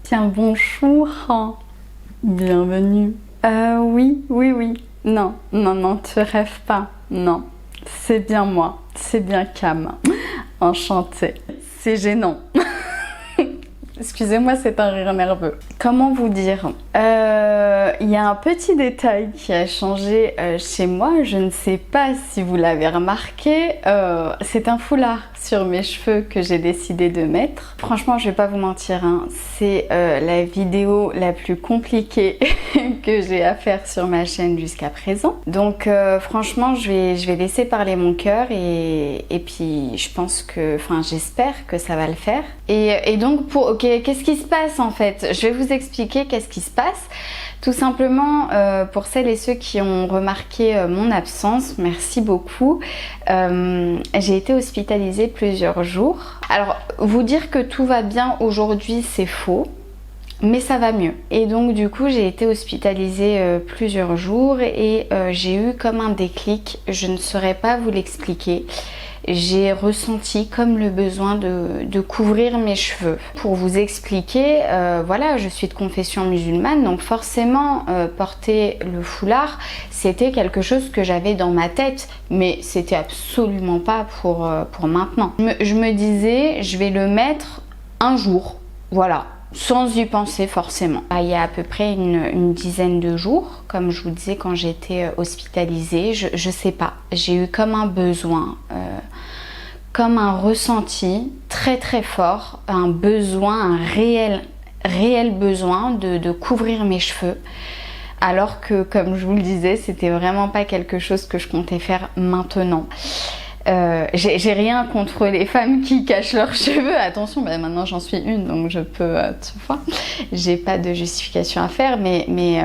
Tiens, bonjour. Bienvenue. Oui. Non, tu rêves pas. Non, c'est bien moi. C'est bien Cam. Enchantée. C'est gênant. Excusez-moi, c'est un rire nerveux. Comment vous dire? Il y a un petit détail qui a changé chez moi. Je ne sais pas si vous l'avez remarqué. C'est un foulard sur mes cheveux que j'ai décidé de mettre. Franchement, je vais pas vous mentir, hein, c'est la vidéo la plus compliquée que j'ai à faire sur ma chaîne jusqu'à présent. Donc franchement, je vais laisser parler mon cœur et puis je pense que, enfin j'espère que ça va le faire. Et donc qu'est-ce qui se passe en fait? Je vais vous expliquer qu'est-ce qui se passe. Tout simplement, pour celles et ceux qui ont remarqué mon absence, merci beaucoup. J'ai été hospitalisée plusieurs jours. Alors, vous dire que tout va bien aujourd'hui, c'est faux. Mais ça va mieux. Et donc du coup j'ai été hospitalisée plusieurs jours et j'ai eu comme un déclic, je ne saurais pas vous l'expliquer. J'ai ressenti comme le besoin de couvrir mes cheveux. Pour vous expliquer, voilà, je suis de confession musulmane, donc forcément porter le foulard, c'était quelque chose que j'avais dans ma tête, mais c'était absolument pas pour maintenant. Je me disais, je vais le mettre un jour, voilà. Sans y penser forcément. Il y a à peu près une dizaine de jours, comme je vous disais quand j'étais hospitalisée, je sais pas, j'ai eu comme un besoin, comme un ressenti très très fort, un besoin, un réel besoin de couvrir mes cheveux. Alors que comme je vous le disais, c'était vraiment pas quelque chose que je comptais faire maintenant. J'ai rien contre les femmes qui cachent leurs cheveux, attention, bah maintenant j'en suis une donc je peux, tu vois, j'ai pas de justification à faire, mais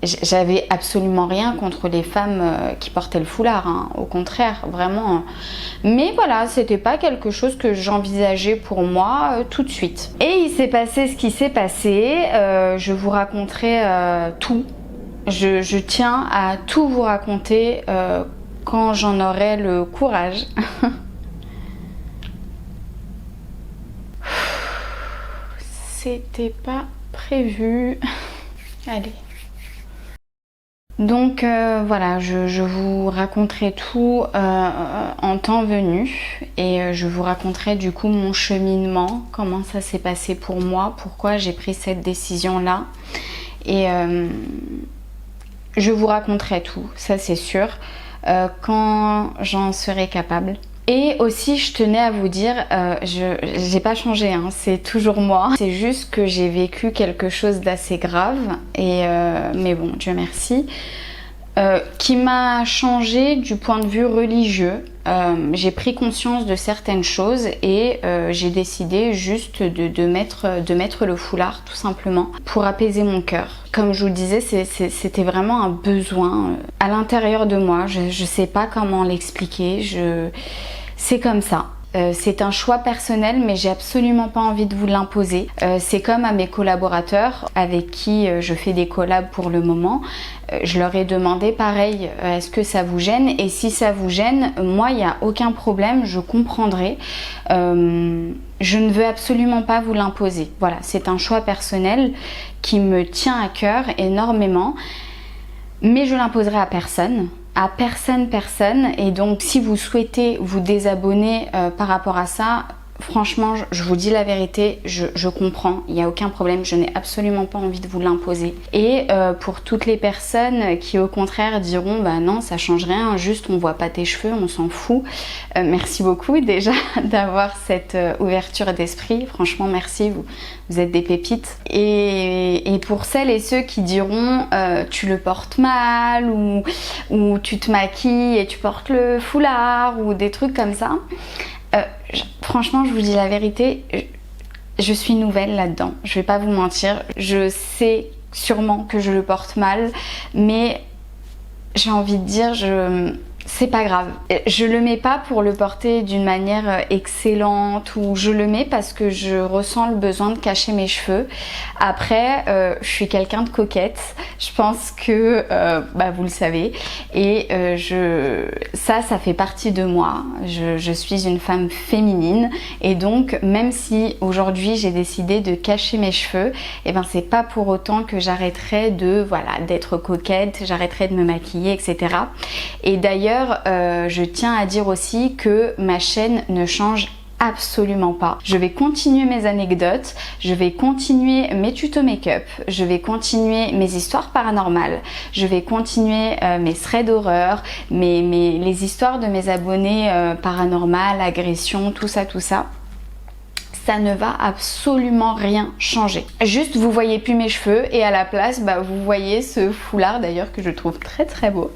j'avais absolument rien contre les femmes qui portaient le foulard, hein, au contraire, vraiment. Mais voilà, c'était pas quelque chose que j'envisageais pour moi tout de suite. Et il s'est passé ce qui s'est passé, je vous raconterai tout, je tiens à tout vous raconter quand j'en aurai le courage. C'était pas prévu. Allez. Donc voilà, je vous raconterai tout en temps venu et je vous raconterai du coup mon cheminement, comment ça s'est passé pour moi, pourquoi j'ai pris cette décision-là et je vous raconterai tout, ça c'est sûr. Quand j'en serai capable. Et aussi je tenais à vous dire, j'ai pas changé, hein, c'est toujours moi. C'est juste que j'ai vécu quelque chose d'assez grave, et mais bon, Dieu merci, qui m'a changé du point de vue religieux. J'ai pris conscience de certaines choses et j'ai décidé juste de mettre le foulard tout simplement pour apaiser mon cœur. Comme je vous le disais, c'était vraiment un besoin à l'intérieur de moi. Je sais pas comment l'expliquer, c'est comme ça. C'est un choix personnel, mais j'ai absolument pas envie de vous l'imposer. C'est comme à mes collaborateurs avec qui je fais des collabs pour le moment. Je leur ai demandé pareil, est-ce que ça vous gêne? Et si ça vous gêne, moi il n'y a aucun problème, je comprendrai. Je ne veux absolument pas vous l'imposer. Voilà, c'est un choix personnel qui me tient à cœur énormément, mais je l'imposerai à personne. À personne, et donc si vous souhaitez vous désabonner par rapport à ça, franchement je vous dis la vérité, je comprends, il n'y a aucun problème, je n'ai absolument pas envie de vous l'imposer. Et pour toutes les personnes qui au contraire diront bah non ça change rien, juste on voit pas tes cheveux, on s'en fout, merci beaucoup déjà d'avoir cette ouverture d'esprit, franchement merci, vous êtes des pépites. Et pour celles et ceux qui diront tu le portes mal ou tu te maquilles et tu portes le foulard ou des trucs comme ça, franchement je vous dis la vérité, je suis nouvelle là-dedans, je vais pas vous mentir, je sais sûrement que je le porte mal, mais j'ai envie de dire c'est pas grave. Je le mets pas pour le porter d'une manière excellente, ou je le mets parce que je ressens le besoin de cacher mes cheveux. Après, je suis quelqu'un de coquette, je pense que vous le savez, et ça fait partie de moi. Je suis une femme féminine, et donc même si aujourd'hui j'ai décidé de cacher mes cheveux, et ben c'est pas pour autant que j'arrêterai d'être coquette, j'arrêterai de me maquiller, etc. Et d'ailleurs, je tiens à dire aussi que ma chaîne ne change absolument pas. Je vais continuer mes anecdotes, je vais continuer mes tutos make-up, je vais continuer mes histoires paranormales, je vais continuer mes threads d'horreur, les histoires de mes abonnés paranormales, agressions, tout ça. Ça ne va absolument rien changer. Juste, vous voyez plus mes cheveux, et à la place, vous voyez ce foulard d'ailleurs que je trouve très très beau,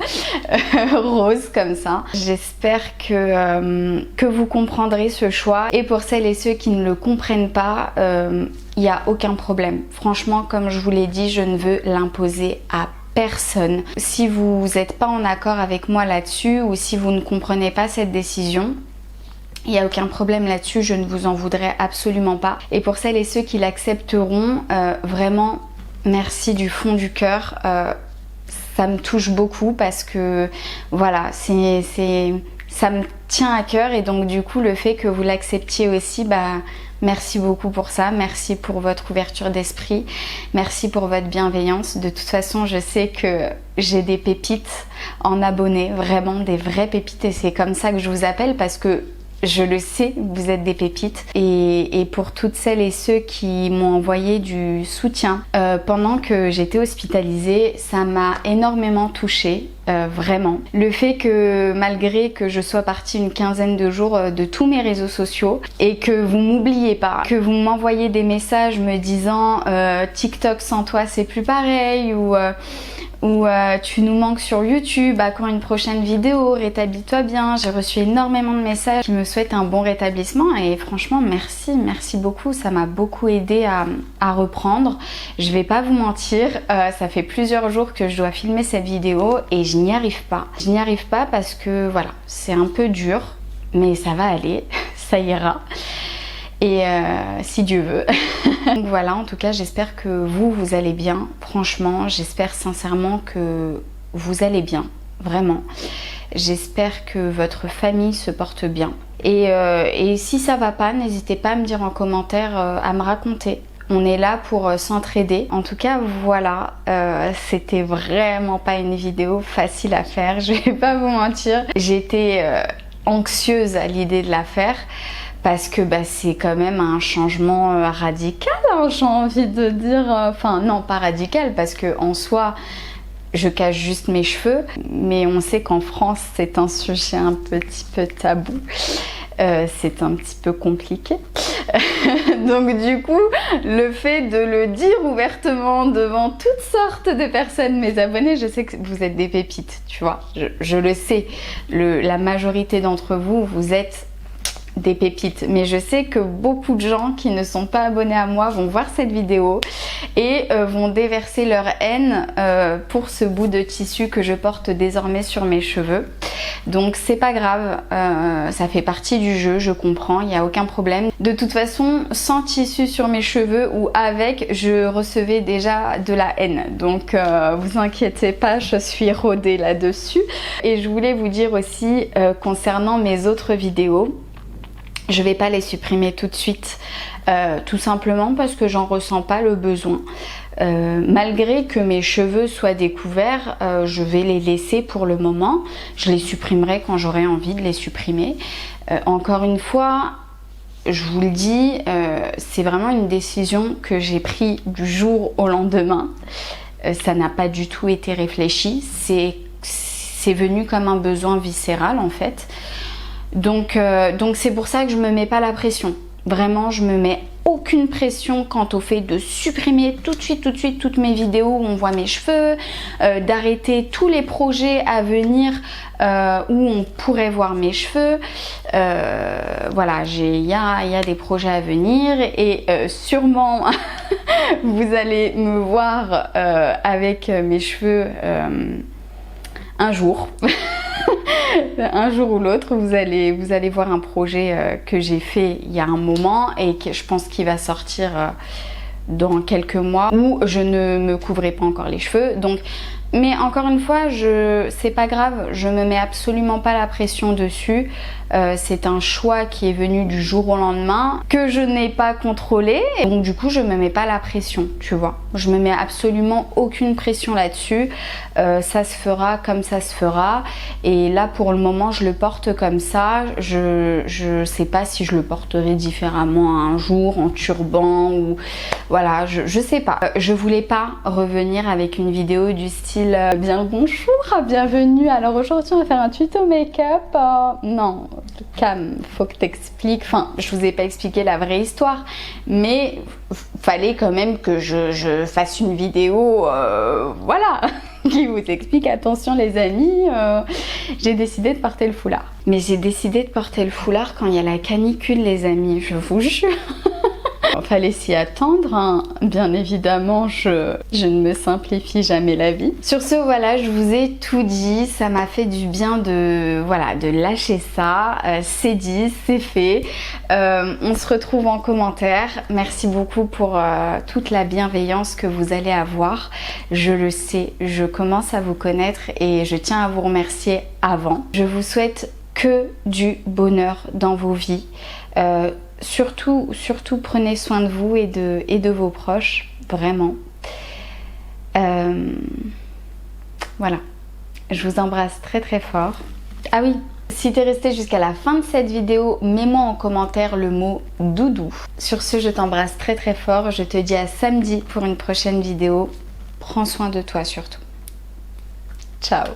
rose comme ça. J'espère que vous comprendrez ce choix, et pour celles et ceux qui ne le comprennent pas, il n'y a aucun problème. Franchement, comme je vous l'ai dit, je ne veux l'imposer à personne. Si vous n'êtes pas en accord avec moi là-dessus, ou si vous ne comprenez pas cette décision, il n'y a aucun problème là-dessus, je ne vous en voudrais absolument pas. Et pour celles et ceux qui l'accepteront, vraiment merci du fond du cœur. Ça me touche beaucoup parce que voilà, ça me tient à cœur, et donc du coup le fait que vous l'acceptiez aussi, merci beaucoup pour ça, merci pour votre ouverture d'esprit, merci pour votre bienveillance. De toute façon, je sais que j'ai des pépites en abonnés, vraiment des vraies pépites, et c'est comme ça que je vous appelle parce que je le sais, vous êtes des pépites. Et pour toutes celles et ceux qui m'ont envoyé du soutien pendant que j'étais hospitalisée, ça m'a énormément touchée, vraiment. Le fait que malgré que je sois partie une quinzaine de jours de tous mes réseaux sociaux, et que vous m'oubliez pas, que vous m'envoyez des messages me disant TikTok sans toi c'est plus pareil, ou tu nous manques sur YouTube, à quand une prochaine vidéo, rétablis-toi bien. J'ai reçu énormément de messages qui me souhaitent un bon rétablissement, et franchement merci beaucoup, ça m'a beaucoup aidé à reprendre. Je vais pas vous mentir, ça fait plusieurs jours que je dois filmer cette vidéo et je n'y arrive pas. Je n'y arrive pas parce que voilà, c'est un peu dur, mais ça va aller, ça ira. Et si Dieu veut. Donc voilà, en tout cas j'espère que vous allez bien. Franchement, j'espère sincèrement que vous allez bien, vraiment. J'espère que votre famille se porte bien. Et si ça va pas, n'hésitez pas à me dire en commentaire, à me raconter. On est là pour s'entraider. En tout cas, voilà, c'était vraiment pas une vidéo facile à faire, je vais pas vous mentir. J'étais anxieuse à l'idée de la faire, parce que c'est quand même un changement radical, hein, j'ai envie de dire. Enfin non, pas radical, parce que en soi je cache juste mes cheveux, mais on sait qu'en France c'est un sujet un petit peu tabou, c'est un petit peu compliqué. Donc du coup, le fait de le dire ouvertement devant toutes sortes de personnes, mes abonnés, je sais que vous êtes des pépites, tu vois, je le sais, la majorité d'entre vous, vous êtes des pépites, mais je sais que beaucoup de gens qui ne sont pas abonnés à moi vont voir cette vidéo et vont déverser leur haine pour ce bout de tissu que je porte désormais sur mes cheveux. Donc c'est pas grave, ça fait partie du jeu, je comprends, il n'y a aucun problème. De toute façon, sans tissu sur mes cheveux ou avec, je recevais déjà de la haine, donc vous inquiétez pas, je suis rodée là-dessus. Et je voulais vous dire aussi concernant mes autres vidéos, je vais pas les supprimer tout de suite, tout simplement parce que j'en ressens pas le besoin. Malgré que mes cheveux soient découverts, je vais les laisser pour le moment. Je les supprimerai quand j'aurai envie de les supprimer. Encore une fois, je vous le dis, c'est vraiment une décision que j'ai prise du jour au lendemain. Ça n'a pas du tout été réfléchi. C'est venu comme un besoin viscéral en fait. Donc c'est pour ça que je me mets pas la pression. Vraiment, je me mets aucune pression quant au fait de supprimer tout de suite toutes mes vidéos où on voit mes cheveux, d'arrêter tous les projets à venir où on pourrait voir mes cheveux. Voilà, il y a des projets à venir et sûrement vous allez me voir avec mes cheveux un jour. Un jour ou l'autre, vous allez voir un projet que j'ai fait il y a un moment et que je pense qu'il va sortir dans quelques mois où je ne me couvrais pas encore les cheveux. Donc, mais encore une fois, c'est pas grave, je me mets absolument pas la pression dessus. C'est un choix qui est venu du jour au lendemain, que je n'ai pas contrôlé. Et donc du coup, je me mets pas la pression, tu vois. Je me mets absolument aucune pression là-dessus. Ça se fera comme ça se fera. Et là, pour le moment, je le porte comme ça. Je sais pas si je le porterai différemment un jour, en turban ou... Voilà, je sais pas. Je voulais pas revenir avec une vidéo du style bien le bonjour, bienvenue. Alors aujourd'hui, on va faire un tuto make-up. Non, Cam, faut que t'expliques. Enfin, je vous ai pas expliqué la vraie histoire, mais fallait quand même que je fasse une vidéo, voilà, qui vous explique. Attention les amis, j'ai décidé de porter le foulard. Mais j'ai décidé de porter le foulard quand il y a la canicule, les amis, je vous jure. Fallait s'y attendre, hein. Bien évidemment, je ne me simplifie jamais la vie. Sur ce, voilà, je vous ai tout dit. Ça m'a fait du bien de lâcher ça. C'est dit, c'est fait. On se retrouve en commentaire. Merci beaucoup pour toute la bienveillance que vous allez avoir. Je le sais, je commence à vous connaître et je tiens à vous remercier avant. Je vous souhaite que du bonheur dans vos vies. Surtout prenez soin de vous et de vos proches, vraiment. Voilà, je vous embrasse très très fort. Ah oui, si t'es resté jusqu'à la fin de cette vidéo, mets-moi en commentaire le mot doudou. Sur ce, je t'embrasse très très fort. Je te dis à samedi pour une prochaine vidéo. Prends soin de toi surtout. Ciao.